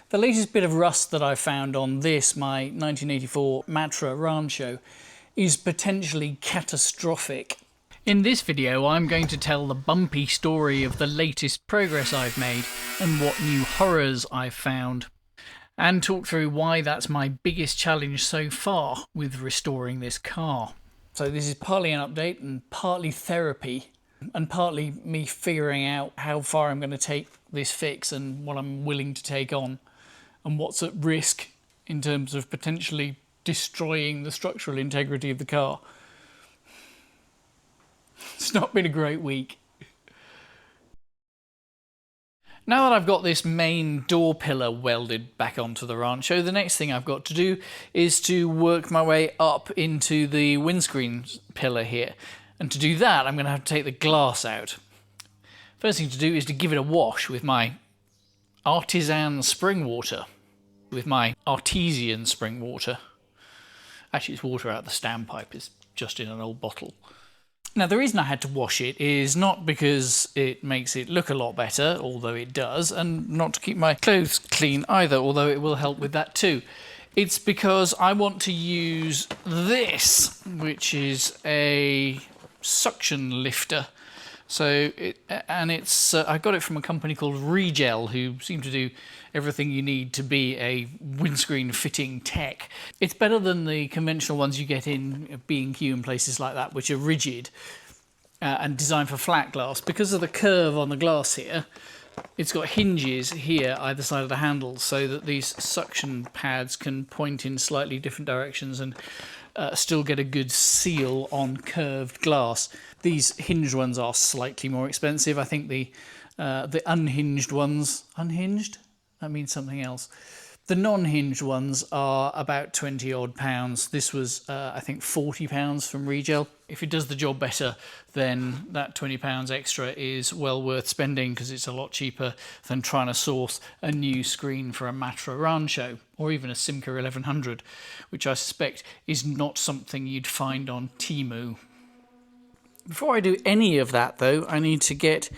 The latest bit of rust that I found on this, my 1984 Matra Rancho, is potentially catastrophic. In this video I'm going to tell the bumpy story of the latest progress I've made and what new horrors I've found, and talk through why that's my biggest challenge so far with restoring this car. So this is partly an update and partly therapy, and partly me figuring out how far I'm going to take this fix and what I'm willing to take on and what's at risk in terms of potentially destroying the structural integrity of the car. It's not been a great week. Now that I've got this main door pillar welded back onto the Rancho, the next thing I've got to do is to work my way up into the windscreen pillar here. And to do that, I'm going to have to take the glass out. First thing to do is to give it a wash with my artisan spring water. With my artesian spring water. Actually, it's water out of the standpipe, it's just in an old bottle. Now, the reason I had to wash it is not because it makes it look a lot better, although it does, and not to keep my clothes clean either, although it will help with that too. It's because I want to use this, which is a suction lifter. So I got it from a company called Regel, who seem to do everything you need to be a windscreen fitting tech. It's better than the conventional ones you get in B&Q and places like that, which are rigid and designed for flat glass. Because of the curve on the glass here, it's got hinges here either side of the handle, so that these suction pads can point in slightly different directions and still get a good seal on curved glass. These hinged ones are slightly more expensive. I think the unhinged ones... Unhinged? That means something else. The non-hinged ones are about 20 odd pounds. This was, I think, 40 pounds from Regel. If it does the job better, then that 20 pounds extra is well worth spending, because it's a lot cheaper than trying to source a new screen for a Matra Rancho or even a Simca 1100, which I suspect is not something you'd find on Temu. Before I do any of that, though, I need to get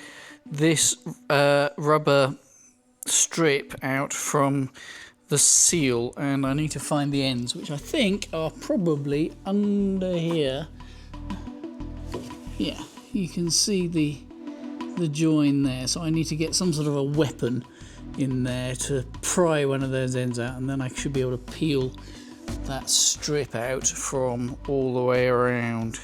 this rubber strip out from the seal, and I need to find the ends, which I think are probably under here. Yeah, you can see the join there, so I need to get some sort of a weapon in there to pry one of those ends out, and then I should be able to peel that strip out from all the way around.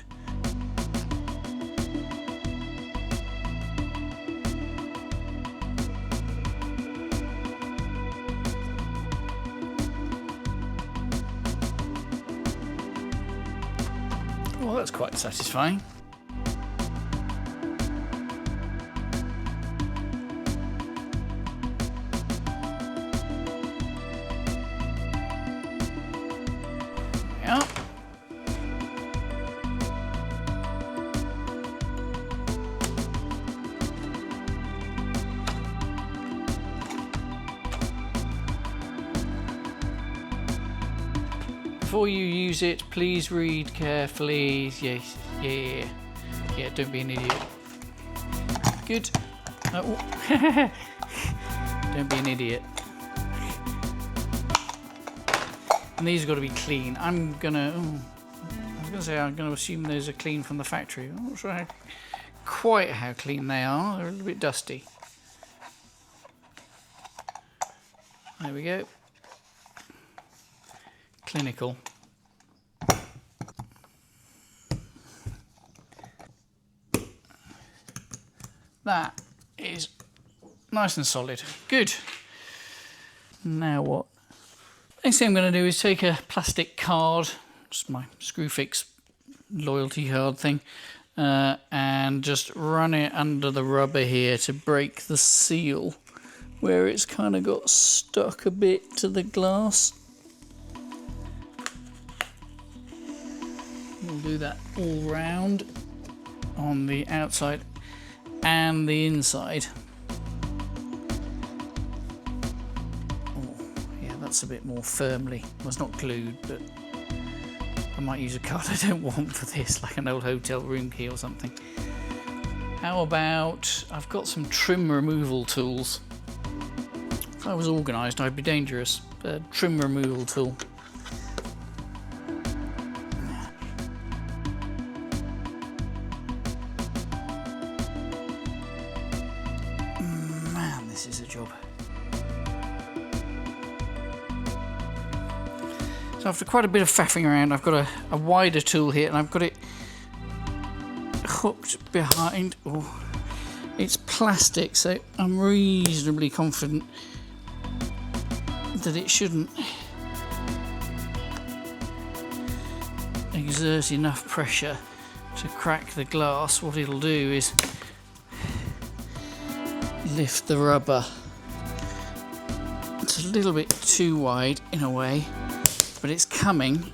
Well, that's quite satisfying. Yeah. Before you use it, please read carefully. Yes, yeah, don't be an idiot. Good. Oh. Don't be an idiot. And these have got to be clean. I'm gonna assume those are clean from the factory. I'm not sure quite how clean they are. They're a little bit dusty. There we go. Clinical. That is nice and solid. Good. Now what? Next thing I'm going to do is take a plastic card, just my Screwfix loyalty card thing, and just run it under the rubber here to break the seal where it's kind of got stuck a bit to the glass. We'll do that all round on the outside and the inside. Oh, yeah, that's a bit more firmly. Well, it's not glued, but I might use a card I don't want for this, like an old hotel room key or something. How about, I've got some trim removal tools. If I was organised, I'd be dangerous. A trim removal tool. Man, this is a job. So after quite a bit of faffing around, I've got a wider tool here, and I've got it hooked behind. Oh, it's plastic, so I'm reasonably confident that it shouldn't exert enough pressure to crack the glass. What it'll do is lift the rubber. It's a little bit too wide in a way, but it's coming.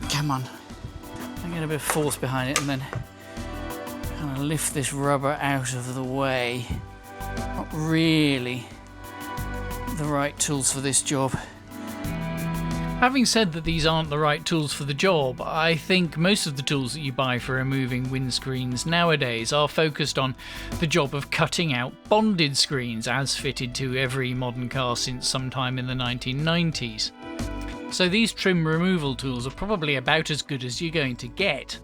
Come on. I get a bit of force behind it and then kind of lift this rubber out of the way. Not really the right tools for this job. Having said that these aren't the right tools for the job, I think most of the tools that you buy for removing windscreens nowadays are focused on the job of cutting out bonded screens as fitted to every modern car since sometime in the 1990s. So these trim removal tools are probably about as good as you're going to get.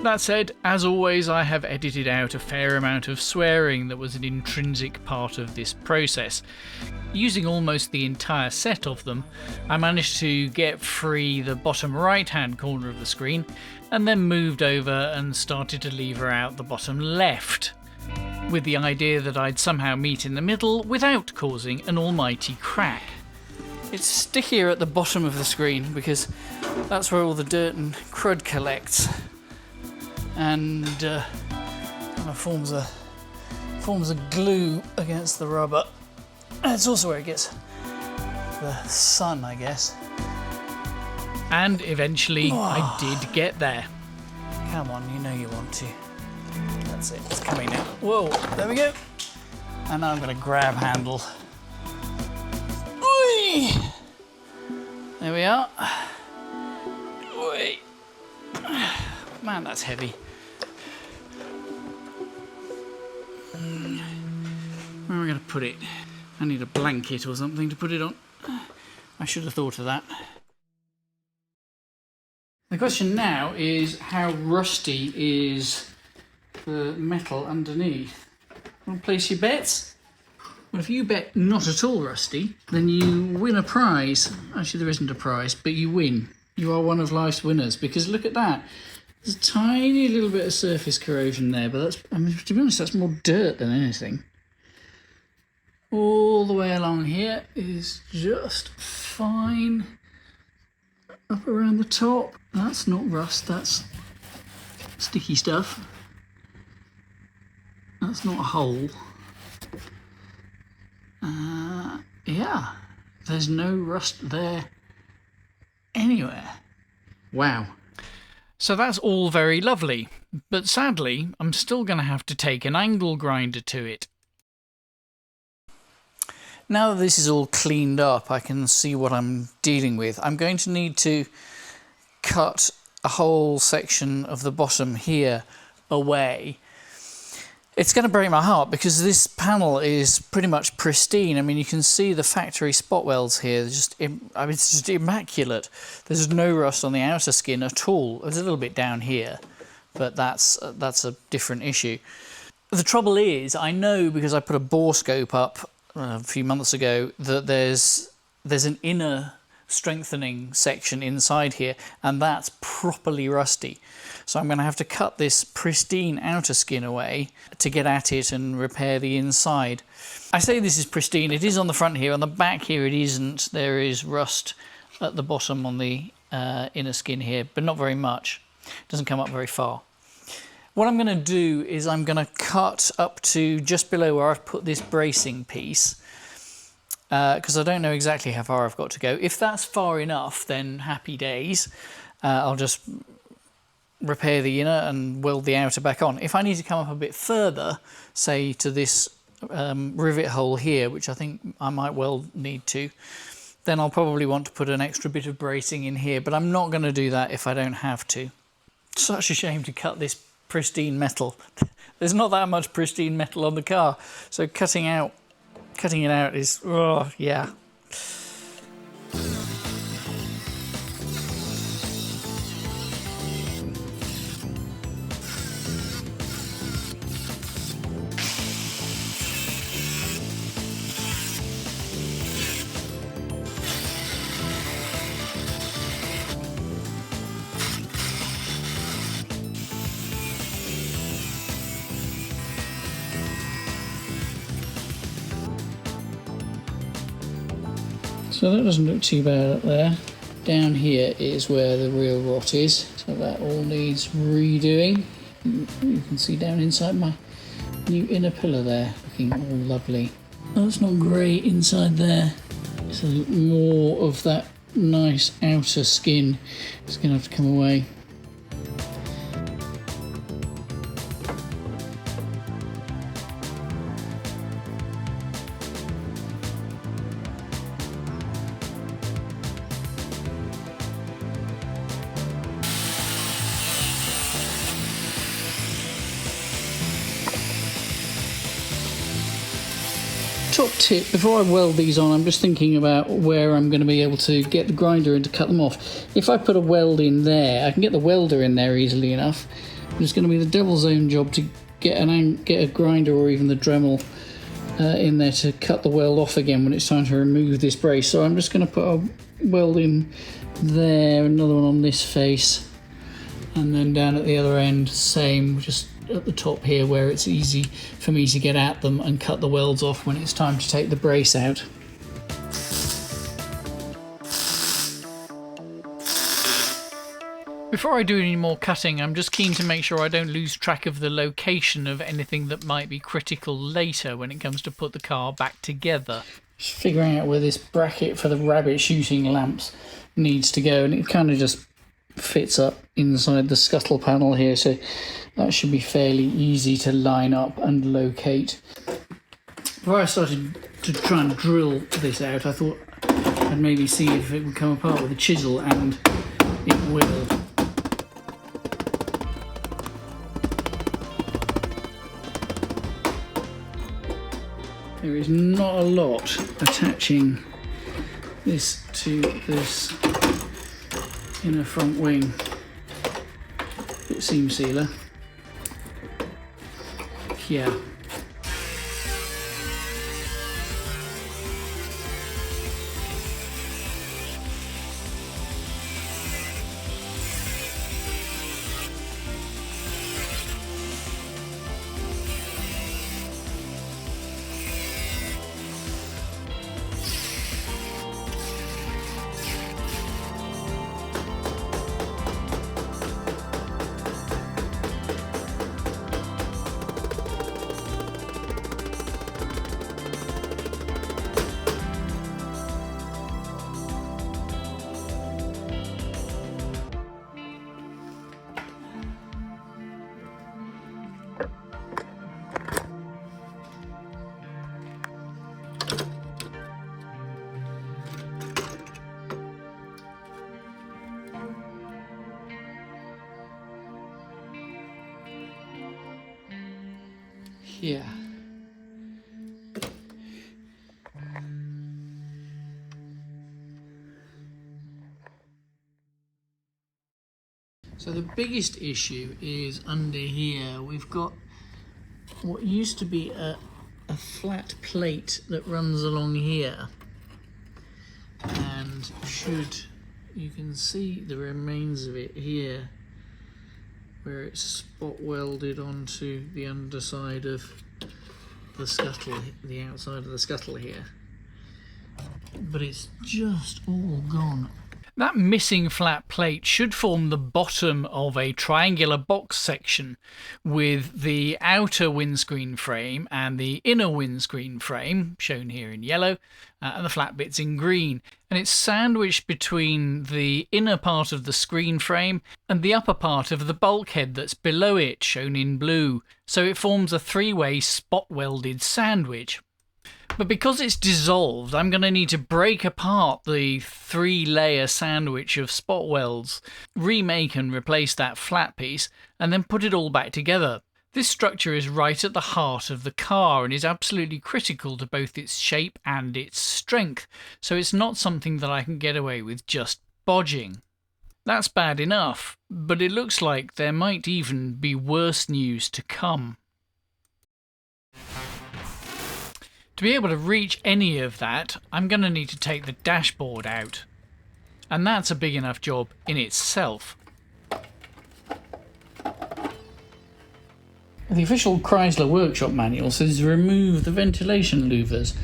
That said, as always, I have edited out a fair amount of swearing that was an intrinsic part of this process. Using almost the entire set of them, I managed to get free the bottom right hand corner of the screen and then moved over and started to lever out the bottom left, with the idea that I'd somehow meet in the middle without causing an almighty crack. It's stickier at the bottom of the screen because that's where all the dirt and crud collects, and kind of forms a glue against the rubber. And it's also where it gets the sun, I guess. And eventually I did get there. Come on, you know you want to. That's it, it's coming now. Whoa, there we go. And now I'm going to grab handle. Oi! There we are. Oi. Man, that's heavy. Where am I going to put it? I need a blanket or something to put it on. I should have thought of that. The question now is how rusty is the metal underneath? Want to place your bets? Well, if you bet not at all rusty, then you win a prize. Actually, there isn't a prize, but you win. You are one of life's winners, because look at that. There's a tiny little bit of surface corrosion there, but that's, I mean, to be honest, that's more dirt than anything. All the way along here is just fine. Up around the top, that's not rust, that's sticky stuff. That's not a hole. Yeah, there's no rust there anywhere. Wow. So that's all very lovely, but sadly, I'm still going to have to take an angle grinder to it. Now that this is all cleaned up, I can see what I'm dealing with. I'm going to need to cut a whole section of the bottom here away. It's going to break my heart because this panel is pretty much pristine. I mean, you can see the factory spot welds here. It's just immaculate. There's no rust on the outer skin at all. There's a little bit down here, but that's a different issue. The trouble is, I know because I put a bore scope up a few months ago that there's an inner strengthening section inside here, and that's properly rusty. So I'm going to have to cut this pristine outer skin away to get at it and repair the inside. I say this is pristine, it is on the front here. On the back here it isn't. There is rust at the bottom on the inner skin here, but not very much. It doesn't come up very far. What I'm going to do is I'm going to cut up to just below where I've put this bracing piece, because I don't know exactly how far I've got to go. If that's far enough, then happy days. I'll just repair the inner and weld the outer back on. If I need to come up a bit further, say to this rivet hole here, which I think I might well need to, then I'll probably want to put an extra bit of bracing in here, but I'm not going to do that if I don't have to. Such a shame to cut this pristine metal. There's not that much pristine metal on the car, so cutting it out is, oh yeah. So that doesn't look too bad up there. Down here is where the real rot is, so that all needs redoing. You can see down inside my new inner pillar there, looking all lovely. Oh, it's not great inside there, so more of that nice outer skin is going to have to come away. Top tip, before I weld these on, I'm just thinking about where I'm going to be able to get the grinder in to cut them off. If I put a weld in there, I can get the welder in there easily enough. It's going to be the devil's own job to get a grinder or even the Dremel in there to cut the weld off again when it's time to remove this brace. So I'm just going to put a weld in there, another one on this face, and then down at the other end, same, just at the top here where it's easy for me to get at them and cut the welds off when it's time to take the brace out. Before I do any more cutting, I'm just keen to make sure I don't lose track of the location of anything that might be critical later when it comes to put the car back together. Just figuring out where this bracket for the rabbit shooting lamps needs to go, and it kind of just fits up inside the scuttle panel here, so that should be fairly easy to line up and locate. Before I started to try and drill this out, I thought I'd maybe see if it would come apart with a chisel, and it will. There is not a lot attaching this to this inner front wing seam sealer. Yeah. Yeah. So the biggest issue is under here. We've got what used to be a flat plate that runs along here, and you can see the remains of it here, where it's spot welded onto the underside of the scuttle, the outside of the scuttle here. But it's just all gone. That missing flat plate should form the bottom of a triangular box section with the outer windscreen frame and the inner windscreen frame, shown here in yellow, and the flat bits in green. And it's sandwiched between the inner part of the screen frame and the upper part of the bulkhead that's below it, shown in blue. So it forms a three-way spot welded sandwich. But because it's dissolved, I'm going to need to break apart the 3-layer sandwich of spot welds, remake and replace that flat piece, and then put it all back together. This structure is right at the heart of the car and is absolutely critical to both its shape and its strength, so it's not something that I can get away with just bodging. That's bad enough, but it looks like there might even be worse news to come. To be able to reach any of that, I'm going to need to take the dashboard out. And that's a big enough job in itself. The official Chrysler workshop manual says remove the ventilation louvers,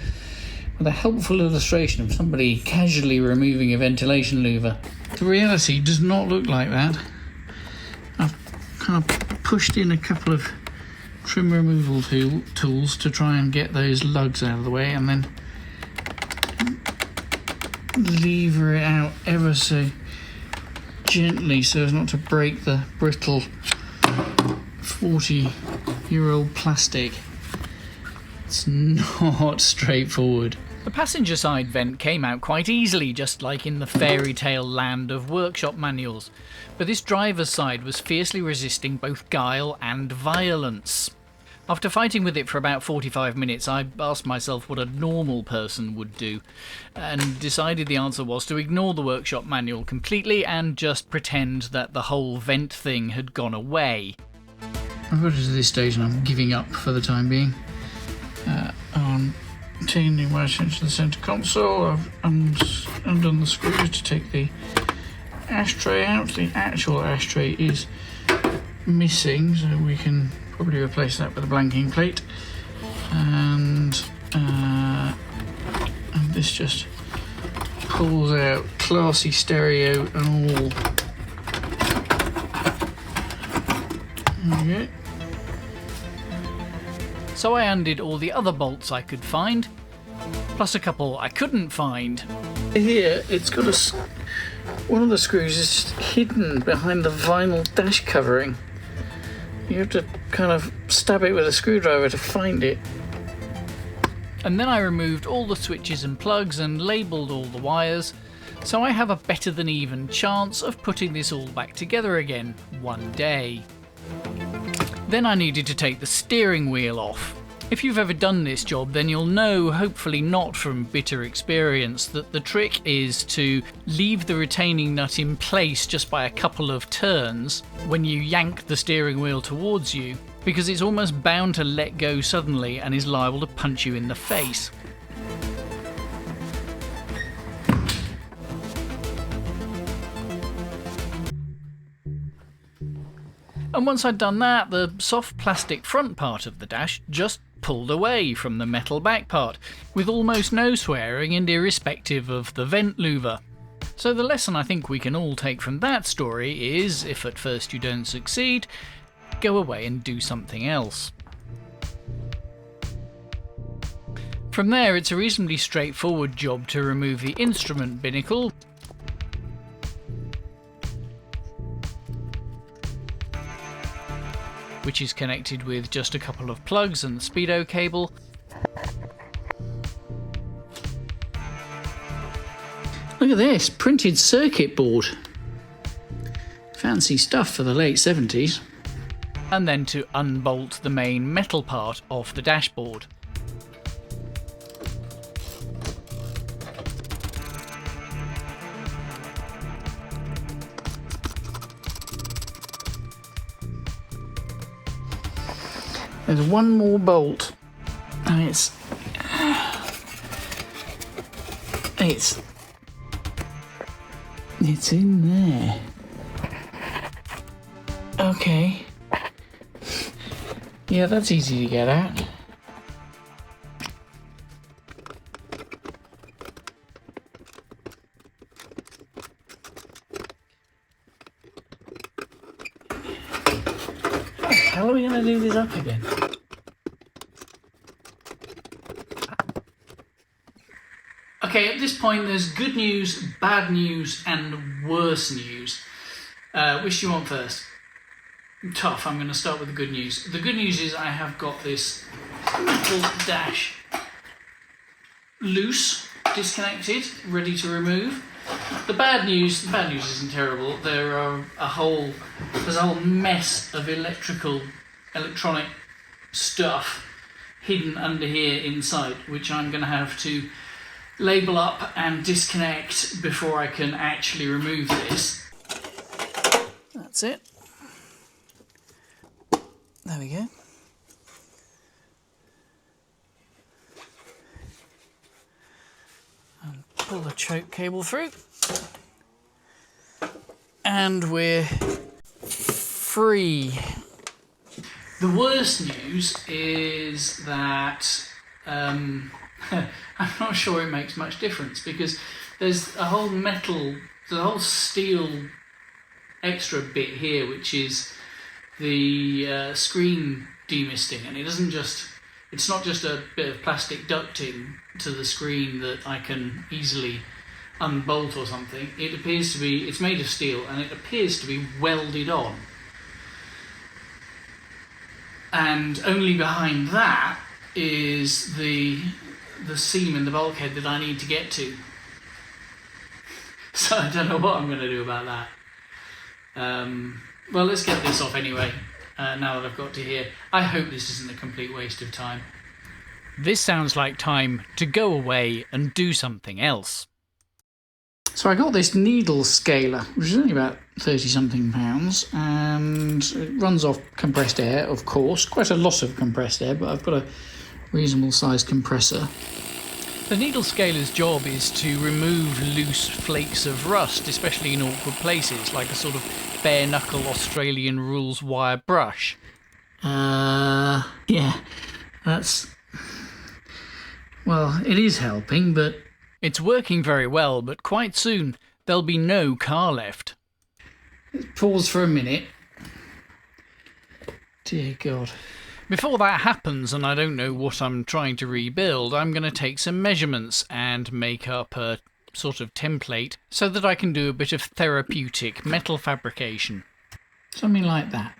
with a helpful illustration of somebody casually removing a ventilation louver. The reality does not look like that. I've kind of pushed in a couple of trim removal tools to try and get those lugs out of the way, and then lever it out ever so gently so as not to break the brittle 40-year-old plastic. It's not straightforward. The passenger side vent came out quite easily, just like in the fairy tale land of workshop manuals, but this driver's side was fiercely resisting both guile and violence. After fighting with it for about 45 minutes, I asked myself what a normal person would do, and decided the answer was to ignore the workshop manual completely and just pretend that the whole vent thing had gone away. I've got it to this stage and I'm giving up for the time being. I'm taking my attention to the centre console. I've undone the screws to take the ashtray out. The actual ashtray is missing, so we can probably replace that with a blanking plate. And this just pulls out, classy stereo and all. There we go. So I undid all the other bolts I could find, plus a couple I couldn't find. Here, it's got one of the screws is hidden behind the vinyl dash covering. You have to kind of stab it with a screwdriver to find it. And then I removed all the switches and plugs and labelled all the wires, so I have a better than even chance of putting this all back together again one day. Then I needed to take the steering wheel off. If you've ever done this job, then you'll know, hopefully not from bitter experience, that the trick is to leave the retaining nut in place just by a couple of turns when you yank the steering wheel towards you, because it's almost bound to let go suddenly and is liable to punch you in the face. And once I'd done that, the soft plastic front part of the dash just pulled away from the metal back part, with almost no swearing and irrespective of the vent louver. So the lesson I think we can all take from that story is, if at first you don't succeed, go away and do something else. From there, it's a reasonably straightforward job to remove the instrument binnacle, which is connected with just a couple of plugs and the speedo cable. Look at this, printed circuit board. Fancy stuff for the late 70s. And then to unbolt the main metal part of the dashboard. There's one more bolt, and it's in there. Okay. Yeah, that's easy to get at. How are we going to do this up again? Okay, at this point there's good news, bad news and worse news. Which do you want first? Tough, I'm going to start with the good news. The good news is I have got this metal dash loose, disconnected, ready to remove. The bad news isn't terrible. There's a whole mess of electronic stuff hidden under here inside, which I'm going to have to label up and disconnect before I can actually remove this. That's it. There we go. And pull the choke cable through. And we're free. The worst news is that I'm not sure it makes much difference, because there's a whole steel extra bit here, which is the screen demisting, and it's not just a bit of plastic ducting to the screen that I can easily unbolt or something. It's made of steel, and it appears to be welded on. And only behind that is the seam in the bulkhead that I need to get to. So I don't know what I'm going to do about that. Well, let's get this off anyway, now that I've got to here. I hope this isn't a complete waste of time. This sounds like time to go away and do something else. So I got this needle scaler, which is only about 30-something pounds, and it runs off compressed air, of course. Quite a lot of compressed air, but I've got a reasonable sized compressor. The needle scaler's job is to remove loose flakes of rust, especially in awkward places, like a sort of bare-knuckle Australian rules wire brush. Yeah, that's... Well, it is helping, but... It's working very well, but quite soon there'll be no car left. Let's pause for a minute. Dear God. Before that happens, and I don't know what I'm trying to rebuild, I'm going to take some measurements and make up a sort of template so that I can do a bit of therapeutic metal fabrication. Something like that.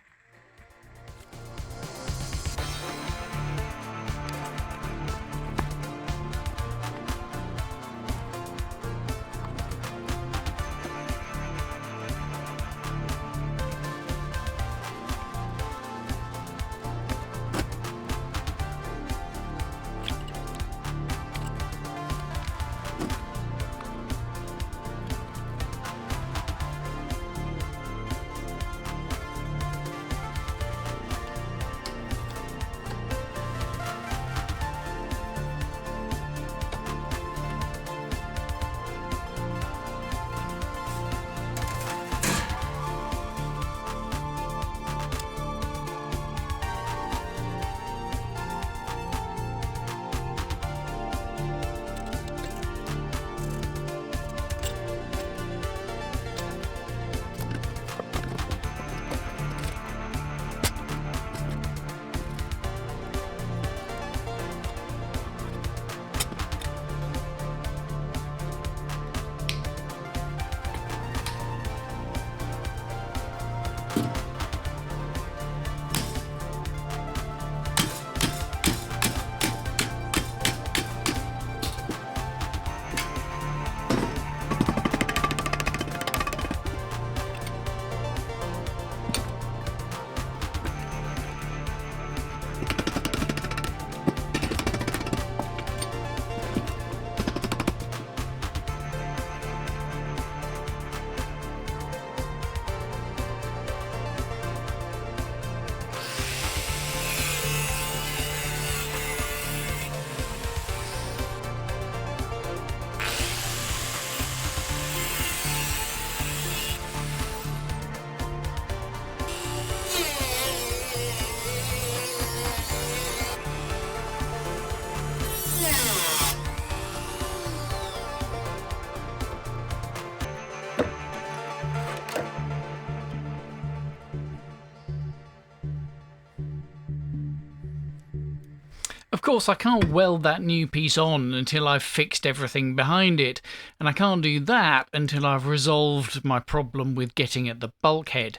Of course, I can't weld that new piece on until I've fixed everything behind it, and I can't do that until I've resolved my problem with getting at the bulkhead,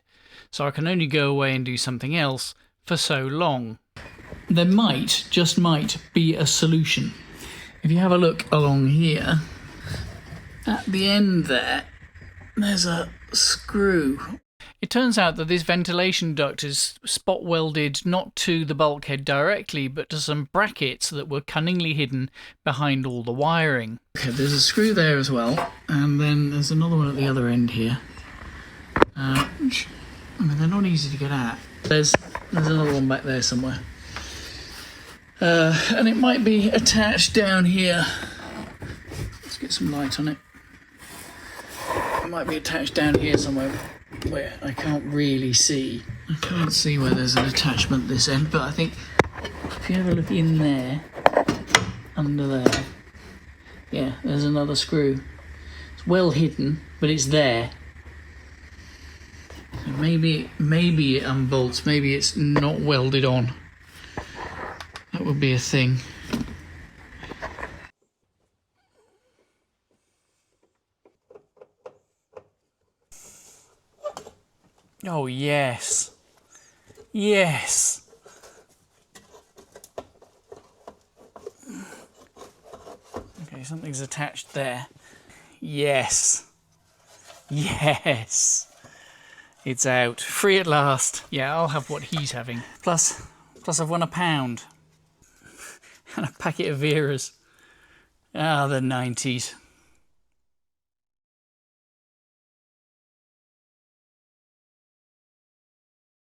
so I can only go away and do something else for so long. There might, just might, be a solution. If you have a look along here, at the end there's a screw. It turns out that this ventilation duct is spot welded not to the bulkhead directly, but to some brackets that were cunningly hidden behind all the wiring. Okay, there's a screw there as well, and then there's another one at the other end here. I mean, they're not easy to get at. There's another one back there somewhere. And it might be attached down here. Let's get some light on it. It might be attached down here somewhere where I can't really see. I can't see where there's an attachment this end, but I think if you have a look in there, under there, yeah, there's another screw. It's well hidden, but it's there. So maybe it unbolts, maybe it's not welded on. That would be a thing. Oh, yes. Yes. Okay, something's attached there. Yes. Yes. It's out. Free at last. Yeah, I'll have what he's having. Plus I've won £1. And a packet of Veras. Ah, the 90s.